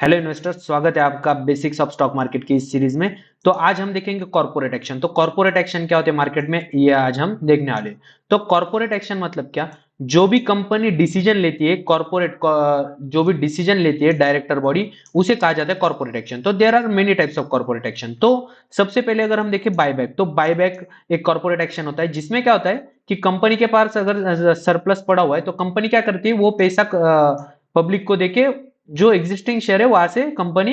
Hello investors, स्वागत है आपका बेसिक्स ऑफ स्टॉक मार्केट की इस सीरीज में। तो आज हम देखेंगे कॉर्पोरेट एक्शन। तो कॉर्पोरेट एक्शन क्या होते हैं मार्केट में, ये आज हम देखने वाले हैं। तो कॉर्पोरेट एक्शन मतलब क्या, जो भी कंपनी डिसीजन लेती है, कॉर्पोरेट जो भी डिसीजन लेती है डायरेक्टर बॉडी, उसे कहा जाता है कॉर्पोरेट एक्शन। तो there are many types of corporate action. तो सबसे पहले अगर हम देखें बायबैक, तो बायबैक एक कॉर्पोरेट एक्शन होता है जिसमें क्या होता है कि कंपनी के पास अगर सरप्लस पड़ा हुआ है तो कंपनी क्या करती है, वो पैसा पब्लिक को देके जो एग्जिस्टिंग शेयर है वहां से कंपनी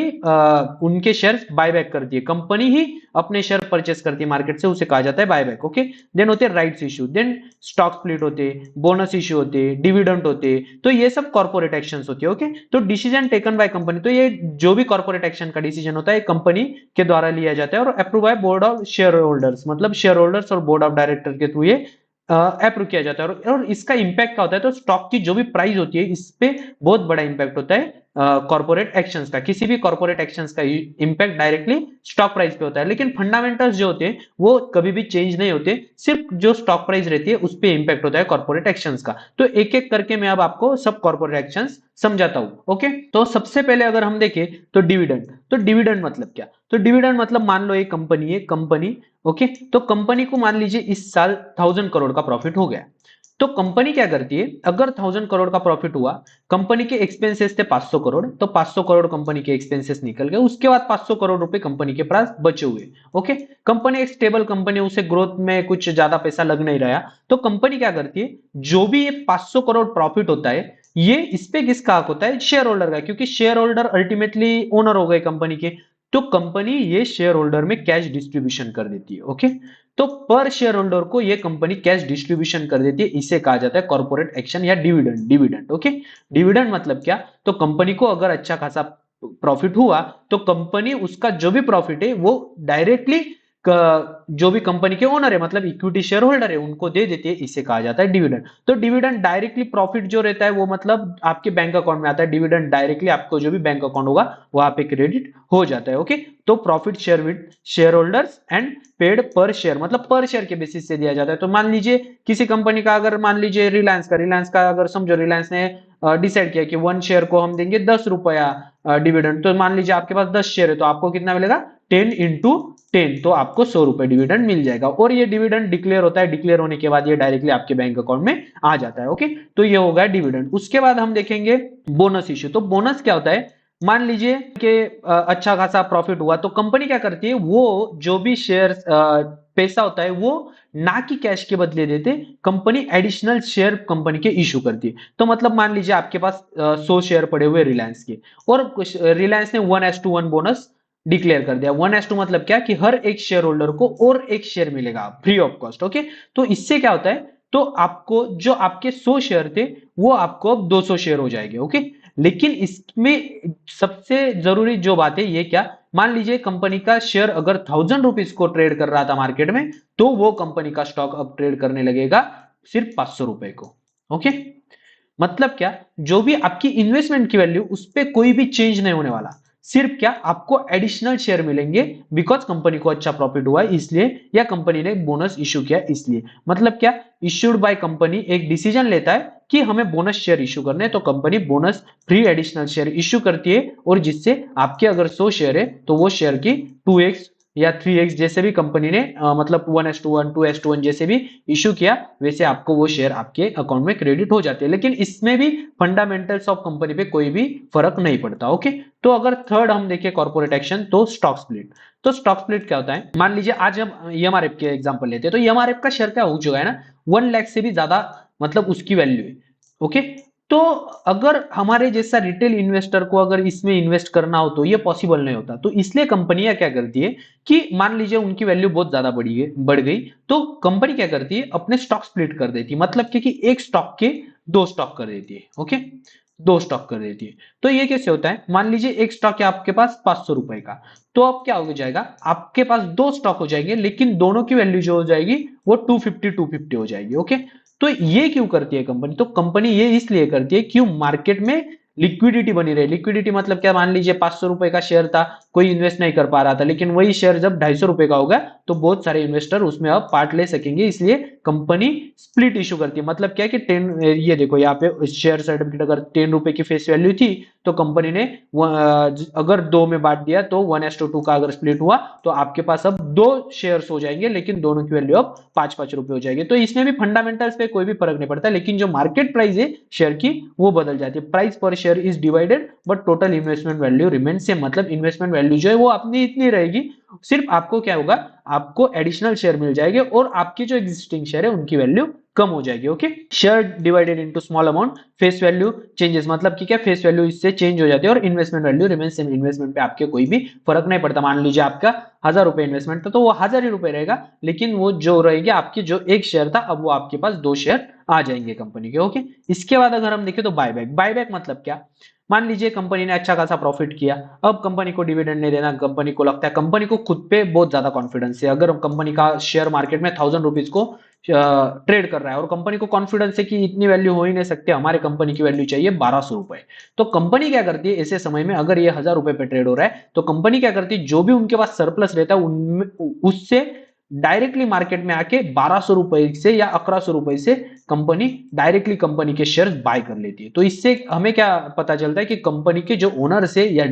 उनके शेयर बायबैक करती है। कंपनी ही अपने शेयर परचेस करती है मार्केट से, उसे कहा जाता है बायबैक। ओके, देन होते हैं rights issue, then stock split होते, बोनस इश्यू होते, डिविडेंड होते। तो ये सब कॉर्पोरेट एक्शंस होती है। ओके, तो डिसीजन टेकन बाय कंपनी, तो ये जो भी कॉर्पोरेट एक्शन का डिसीजन होता है कंपनी के द्वारा लिया जाता है और approve by board of share holders, मतलब शेयर होल्डर्स और बोर्ड ऑफ डायरेक्टर के थ्रू ये अप्रूव किया जाता है। और इसका इंपैक्ट क्या होता है, तो स्टॉक की जो भी प्राइस होती है इस पे बहुत बड़ा इंपैक्ट होता है कॉर्पोरेट एक्शंस का। किसी भी कॉर्पोरेट एक्शंस का इंपैक्ट डायरेक्टली स्टॉक प्राइस पे होता है, लेकिन फंडामेंटल्स जो होते हैं वो कभी भी चेंज नहीं होते, सिर्फ जो स्टॉक प्राइस रहती है उस पे इंपैक्ट होता है कॉर्पोरेट एक्शंस का। तो एक एक करके मैं अब आपको सब कॉर्पोरेट एक्शंस समझाता हूं। ओके, तो सबसे पहले अगर हम देखें तो डिविडेंड। तो डिविडेंड मतलब क्या, तो डिविडेंड मतलब मान लो एक कंपनी है, कंपनी, ओके, तो कंपनी को मान लीजिए इस साल 1000 करोड़ का प्रॉफिट हो गया। तो कंपनी क्या करती है, अगर 1000 करोड़ का प्रॉफिट हुआ, कंपनी के एक्सपेंसेस थे 500 करोड़, तो 500 करोड़ कंपनी के एक्सपेंसेस निकल गए, उसके बाद 500 करोड़ रुपए कंपनी के पास बचे हुए। ओके, कंपनी एक स्टेबल कंपनी, उसे ग्रोथ में कुछ ज्यादा पैसा लग नहीं रहा, तो कंपनी क्या करती है, जो भी ये 500 करोड़ प्रॉफिट होता है, ये इस पे किसका हक होता है, शेयर होल्डर का, क्योंकि शेयर होल्डर अल्टीमेटली ओनर हो गए कंपनी के। तो कंपनी ये शेयर होल्डर में कैश डिस्ट्रीब्यूशन कर देती है। ओके, तो पर शेयर होल्डर को ये कंपनी कैश डिस्ट्रीब्यूशन कर देती है, इसे कहा जाता है कॉर्पोरेट एक्शन या डिविडेंड। डिविडेंड, ओके, डिविडेंड मतलब क्या, तो कंपनी को अगर अच्छा खासा प्रॉफिट हुआ तो कंपनी उसका जो भी प्रॉफिट है वो डायरेक्टली जो भी कंपनी के ओनर है, मतलब इक्विटी शेयर होल्डर है, उनको दे देती है, इसे कहा जाता है डिविडेंड। तो डिविडेंड डायरेक्टली प्रॉफिट जो रहता है वो मतलब आपके बैंक अकाउंट में आता है, डिविडेंड डायरेक्टली आपको जो भी बैंक अकाउंट होगा वहां पे क्रेडिट हो जाता है। ओके, तो profit share with share holders and paid पर शेयर, मतलब पर शेयर के बेसिस से दिया जाता है। तो मान लीजिए किसी कंपनी का, अगर मान लीजिए रिलायंस का अगर समझो रिलायंस ने डिसाइड किया कि 1 शेयर को हम देंगे 10 रुपया डिविडेंड, तो मान लीजिए आपके पास 10 शेयर है तो आपको कितना मिलेगा, 10 into 10, तो आपको 100 रुपए डिविडेंड मिल जाएगा। और ये डिविडेंड डिक्लेयर होता है, डिक्लेयर होने के बाद ये डायरेक्टली आपके बैंक अकाउंट में आ जाता है। ओके, तो ये होगा डिविडेंड। उसके बाद हम देखेंगे बोनस इश्यू। तो बोनस क्या होता है, मान लीजिए कि अच्छा खासा प्रॉफिट हुआ तो कंपनी क्या करती है, वो जो भी शेयर पैसा होता है वो ना कि कैश के बदले देते, कंपनी एडिशनल शेयर कंपनी के इशू करती है। तो मतलब मान लीजिए आपके पास 100 शेयर पड़े हुए रिलायंस के, और रिलायंस ने 1:1 बोनस डिक्लेयर कर दिया। 1:2 मतलब क्या, कि हर एक शेयर होल्डर को और एक शेयर मिलेगा फ्री ऑफ कॉस्ट। ओके, तो इससे क्या होता है, तो आपको जो आपके 100 शेयर थे वो आपको अब 200 शेयर हो जाएंगे। ओके, लेकिन इसमें सबसे जरूरी जो बात है ये क्या, मान लीजिए कंपनी का शेयर अगर 1000 रुपीज को ट्रेड कर रहा था मार्केट में, तो वो कंपनी का स्टॉक अब ट्रेड करने लगेगा सिर्फ 500 रुपए को। ओके, मतलब क्या, जो भी आपकी इन्वेस्टमेंट की वैल्यू उस पर कोई भी चेंज नहीं होने वाला, सिर्फ क्या आपको एडिशनल शेयर मिलेंगे, बिकॉज कंपनी को अच्छा प्रॉफिट हुआ है इसलिए, या कंपनी ने बोनस इश्यू किया इसलिए। मतलब क्या, इश्यूड बाय कंपनी एक डिसीजन लेता है कि हमें बोनस शेयर इश्यू करने हैं, तो company bonus free additional share issue करती है, और जिससे आपके अगर 100 शेयर है तो वो शेयर की 2x या 3x जैसे भी कंपनी ने मतलब 1:1 2:1 जैसे भी इश्यू किया, वैसे आपको वो शेयर आपके अकाउंट में क्रेडिट हो जाते हैं। लेकिन इसमें भी फंडामेंटल्स ऑफ कंपनी पे कोई भी फर्क नहीं पड़ता। ओके, तो अगर थर्ड हम देखें कॉर्पोरेट एक्शन, तो स्टॉक स्प्लिट। तो स्टॉक स्प्लिट क्या होता है, मान लीजिए आज हम ईएमआरएफ के एग्जांपल लेते हैं, तो ईएमआरएफ का शेयर क्या हो चुका है ना, 1 लाख से भी ज्यादा, मतलब उसकी वैल्यू है। ओके, तो अगर हमारे जैसा रिटेल इन्वेस्टर को अगर इसमें इन्वेस्ट करना हो तो ये पॉसिबल नहीं होता। तो इसलिए कंपनियां क्या करती है कि मान लीजिए उनकी वैल्यू बहुत ज्यादा बढ़ गई, तो कंपनी क्या करती है, अपने स्टॉक स्प्लिट कर देती है, मतलब कि एक स्टॉक के 2 स्टॉक कर देती है। ओके, 2 स्टॉक कर देती है। तो ये कैसे होता है, मान लीजिए एक स्टॉक है आपके पास 500 रुपए का, तो अब क्या हो जाएगा, आपके पास 2 स्टॉक हो जाएंगे, लेकिन दोनों की वैल्यू जो हो जाएगी वो 250 हो जाएगी। ओके, तो ये क्यों करती है कंपनी, तो कंपनी ये इसलिए करती है, क्यों मार्केट में लिक्विडिटी बनी रहे। लिक्विडिटी मतलब क्या, मान लीजिए 500 रुपए का शेयर था, कोई इन्वेस्ट नहीं कर पा रहा था, लेकिन वही शेयर जब 250 रुपए का होगा तो बहुत सारे इन्वेस्टर उसमें अब पार्ट ले सकेंगे, इसलिए कंपनी स्प्लिट इशू करती है। मतलब क्या कि 10, ये देखो यहाँ पे शेयर सर्टिफिकेट अगर 10 रुपए की फेस वैल्यू थी तो कंपनी ने अगर दो में बांट दिया तो 1:2 का अगर स्प्लिट हुआ तो आपके पास अब दो शेयर्स हो जाएंगे, लेकिन दोनों की वैल्यू अब 5-5 रुपए हो जाएगी। तो इसमें भी फंडामेंटल्स पे कोई भी फर्क नहीं पड़ता, लेकिन जो मार्केट प्राइस है शेयर की वो बदल जाती है। प्राइस पर share is divided but total investment value remain same. मतलब इन्वेस्टमेंट वैल्यू जो है वो अपनी इतनी रहेगी, सिर्फ आपको क्या होगा, आपको एडिशनल शेयर मिल जाएंगे और आपके जो एग्जिस्टिंग शेयर है उनकी वैल्यू कम हो जाएगी। Okay, share divided into small amount, face value changes, मतलब कि क्या, फेस वैल्यू इससे चेंज हो जाती है और investment value remain same. Investment पे आपके कोई भी फर्क नहीं पड़ता। मान लीजिए आपका 1000 रुपए इन्वेस्टमेंट था तो वो 1000 ही रुपए रहेगा, लेकिन वो जो रहेगी आपकी जो एक शेयर था अब वो आपके पास दो शेयर आ जाएंगे कंपनी के। ओके, इसके बाद अगर हम देखें तो बायबैक। बायबैक मतलब क्या, मान लीजिए कंपनी ने अच्छा खासा प्रॉफिट किया, अब कंपनी को डिविडेंड नहीं देना, कंपनी को लगता है, कंपनी को खुद पे बहुत ज्यादा कॉन्फिडेंस है, अगर कंपनी का शेयर मार्केट में 1000 रुपीज को ट्रेड कर रहा है और कंपनी को कॉन्फिडेंस है कि इतनी वैल्यू हो ही नहीं सकती, हमारे कंपनी की वैल्यू चाहिए 1200 रुपए, तो कंपनी क्या करती है ऐसे समय में, अगर ये 1000 रुपए पे ट्रेड हो रहा है तो कंपनी क्या करती है, जो भी उनके पास सरप्लस रहता है उनमें उससे डायरेक्टली मार्केट में आके 1200 रुपए से या 1100 रुपए से कंपनी डायरेक्टली कंपनी के शेयर बाय कर लेती है। तो इससे हमें क्या पता चलता है कि कंपनी के जो ओनर्स है या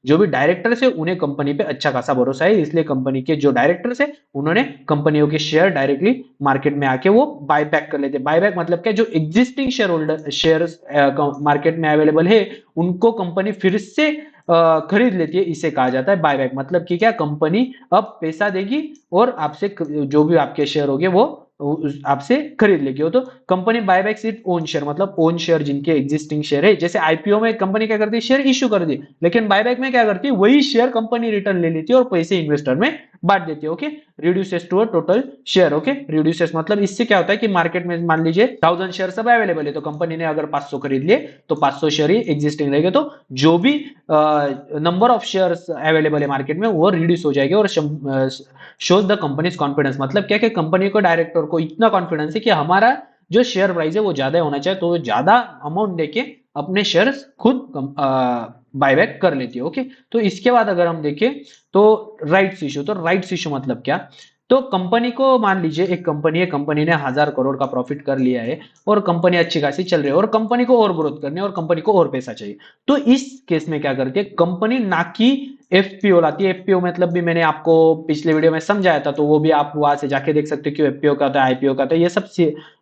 जो भी डायरेक्टर्स है उन्हें कंपनी पे अच्छा खासा भरोसा है, इसलिए कंपनी के जो डायरेक्टर्स है उन्होंने कंपनियों के शेयर डायरेक्टली मार्केट में आके वो बाय बैक कर लेते हैं। बाय बैक मतलब क्या, जो existing share holder shares market में अवेलेबल है उनको कंपनी फिर से खरीद लेती है, इसे कहा जाता है बायबैक। मतलब कि क्या, कंपनी अब पैसा देगी और आपसे जो भी आपके शेयर होंगे वो आपसे खरीद लेगी। हो तो कंपनी बायबैक सिर्फ ओन शेयर, मतलब ओन शेयर जिनके एग्जिस्टिंग शेयर है, जैसे आईपीओ में कंपनी क्या करती है, शेयर इश्यू कर दी, लेकिन बायबैक में क्या करती है, वही शेयर कंपनी रिटर्न ले लेती है और पैसे इन्वेस्टर में बांट देती है। Okay, reduces to a total share. Okay, reduces मतलब इससे क्या होता है कि मार्केट में मान लीजिए 1000 शेयर सब अवेलेबल है, तो कंपनी ने अगर 500 खरीद लिए तो 500 शेयर ही एग्जिस्टिंग रहेंगे, तो जो भी नंबर ऑफ शेयर्स अवेलेबल है मार्केट में वो रिड्यूस हो जाएगी। और शोज द कंपनीज कॉन्फिडेंस, मतलब क्या कि कंपनी को, डायरेक्टर को इतना कॉन्फिडेंस है कि हमारा जो शेयर प्राइस है वो ज्यादा होना चाहिए, तो ज्यादा अमाउंट देके अपने शेयर्स खुद बायबैक कर लेती है। ओके, तो इसके बाद अगर हम देखें तो राइट्स इशू। तो राइट्स इशू मतलब क्या, तो कंपनी को, मान लीजिए एक कंपनी है, कंपनी ने 1000 करोड़ का प्रॉफिट कर लिया है और कंपनी अच्छी खासी चल रही है और कंपनी को और ग्रोथ करनी है और कंपनी को और पैसा चाहिए, तो इस केस में क्या करती है कंपनी, ना कि एफपीओ लाती है। एफपीओ मतलब भी मैंने आपको पिछले वीडियो में समझाया था, तो वो भी आप वहां से जाके देख सकते हो कि एफपीओ का था, आईपीओ का था, ये सब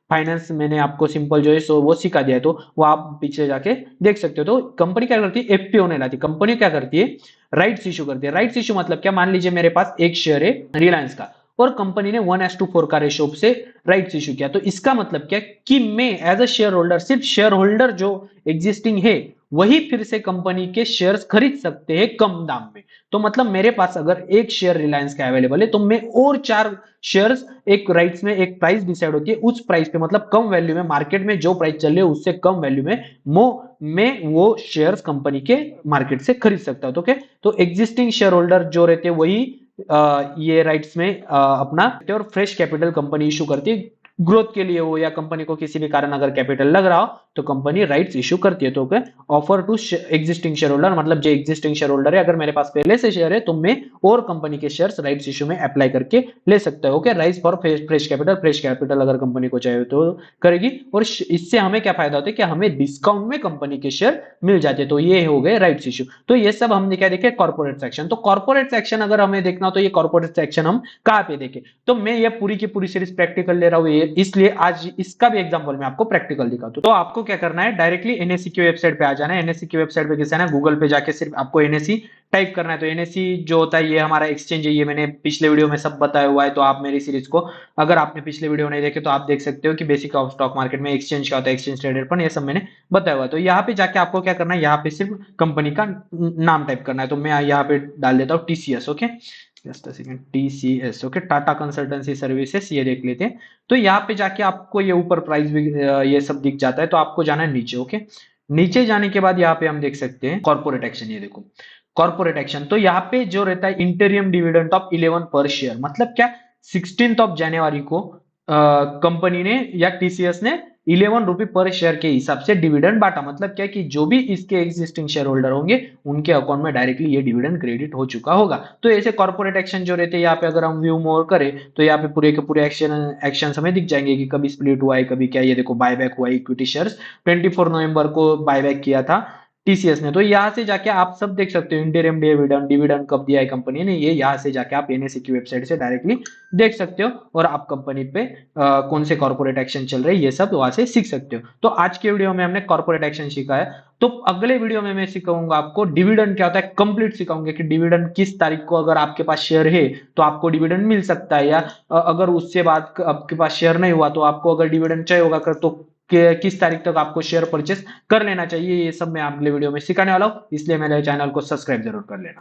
फाइनेंस मैंने आपको सिंपल जो है सो वो सिखा दिया है, तो वो आप पीछे जाके देख सकते हो। तो कंपनी क्या करती है, एफपीओ नहीं लाती, कंपनी क्या करती है, राइट्स इशू करती है। राइट्स इशू मतलब क्या, मान लीजिए मेरे पास एक शेयर है रिलायंस का और कंपनी ने 1:4 का रेशो से राइट्स इशू किया, तो इसका मतलब क्या कि मैं एज अ शेयर होल्डर, सिर्फ शेयर होल्डर जो एग्जिस्टिंग है वही फिर से कंपनी के शेयर्स खरीद सकते हैं कम दाम में। तो मतलब मेरे पास अगर एक शेयर रिलायंस का अवेलेबल है तो मैं और 4 शेयर्स, एक राइट्स में एक प्राइस डिसाइड होती है, उस प्राइस पे मतलब कम वैल्यू में, मार्केट में जो प्राइस चल रही है उससे कम वैल्यू में मैं वो शेयर्स कंपनी के मार्केट से खरीद सकता हूं। तो क्या, तो एग्जिस्टिंग शेयर होल्डर जो रहते हैं वही ये राइट्स में अपना, और फ्रेश कैपिटल कंपनी इशू करती है ग्रोथ के लिए हो, या कंपनी को किसी भी कारण अगर कैपिटल लग रहा हो तो कंपनी राइट्स इशू करती है। तो offer to existing shareholder, मतलब जो एग्जिस्टिंग शेयर होल्डर है, अगर मेरे पास पहले से शेयर है तो मैं और कंपनी के शेयर्स राइट्स इशू में अप्लाई करके ले सकता है। Okay, rights for fresh capital, fresh capital अगर कंपनी को चाहिए तो करेगी, और इससे हमें क्या फायदा होता है कि हमें डिस्काउंट में कंपनी के शेयर मिल जाते हैं। तो ये हो गए राइट्स इशू। तो ये सब हमने क्या देखे, कॉर्पोरेट सेक्शन। तो कॉर्पोरेट सेक्शन अगर हमें देखना हो तो ये कॉर्पोरेट सेक्शन हम कहाँ पे देखें, तो मैं ये पूरी की पूरी सीरीज प्रैक्टिकल ले रहा हूँ, इसलिए आज इसका भी एग्जांपल मैं आपको प्रैक्टिकल दिखाता हूं। तो आपको क्या करना है, डायरेक्टली एनएससी की वेबसाइट पे आ जाना है। एनएससी की वेबसाइट पे कैसे आना है, गूगल पे जाके सिर्फ आपको एनएससी टाइप करना है। तो एनएससी जो होता है ये हमारा एक्सचेंज है, ये मैंने पिछले वीडियो में सब बताया हुआ है, तो आप मेरी सीरीज को अगर आपने पिछले वीडियो नहीं देखे तो आप देख सकते हो कि बेसिक ऑफ स्टॉक मार्केट में एक्सचेंज क्या होता है, एक्सचेंज ट्रेडेड फंड, ये सब मैंने बताया हुआ है। तो यहाँ पे जाके आपको क्या करना है, यहाँ पे सिर्फ कंपनी का नाम टाइप करना है। तो मैं यहाँ पे डाल देता हूँ TCS. Okay, just a second, TCS. Okay, Tata consultancy services, ये देख लेते हैं। तो यहाँ पे जाके आपको ये ऊपर प्राइस भी ये सब दिख जाता है, तो आपको जाना है नीचे। ओके, नीचे जाने के बाद यहाँ पे हम देख सकते हैं कॉर्पोरेट एक्शन। ये देखो कॉर्पोरेट एक्शन, तो यहाँ पे जो रहता है इंटीरियम डिविडेंड ऑफ 11 पर शेयर, मतलब क्या, 16 ऑफ जनवरी को कंपनी ने या टीसीएस ने ₹11 पर शेयर के हिसाब से डिविडेंड बांटा। मतलब क्या कि जो भी इसके एग्जिस्टिंग शेयर होल्डर होंगे उनके अकाउंट में डायरेक्टली ये डिविडेंड क्रेडिट हो चुका होगा। तो ऐसे कॉर्पोरेट एक्शन जो रहते हैं यहाँ पे अगर हम व्यू मोर करें तो यहाँ पे पूरे के पूरे एक्शन हमें दिख जाएंगे कि कभी स्प्लिट हुआ है, कभी क्या, ये देखो बायबैक हुआ है, इक्विटी शेयर्स 24 नवंबर को बायबैक किया था टीसीएस ने। तो यहाँ से जाके आप सब देख सकते हो इंटरिम डिविडेंड, डिविडेंड कब दिया है कंपनी ने, ये यहाँ से जाके आप एनएसई की वेबसाइट से डायरेक्टली देख सकते हो और आप कंपनी पे कौन से कॉर्पोरेट एक्शन चल रहे हैं ये सब वहां से सीख सकते हो। तो आज के वीडियो में हमने कॉर्पोरेट एक्शन सीखा है। तो अगले वीडियो में मैं सिखाऊंगा आपको डिविडेंड क्या होता है, कंप्लीट सिखाऊंगा कि डिविडेंड किस तारीख को अगर आपके पास शेयर है तो आपको डिविडेंड मिल सकता है, या अगर उससे बाद आपके पास शेयर नहीं हुआ तो आपको अगर डिविडेंड चाहिए होगा कर तो किस तारीख तक आपको शेयर परचेस कर लेना चाहिए। ये सब मैं अगले वीडियो में सिखाने वाला हूँ, इसलिए मेरे चैनल को सब्सक्राइब जरूर कर लेना।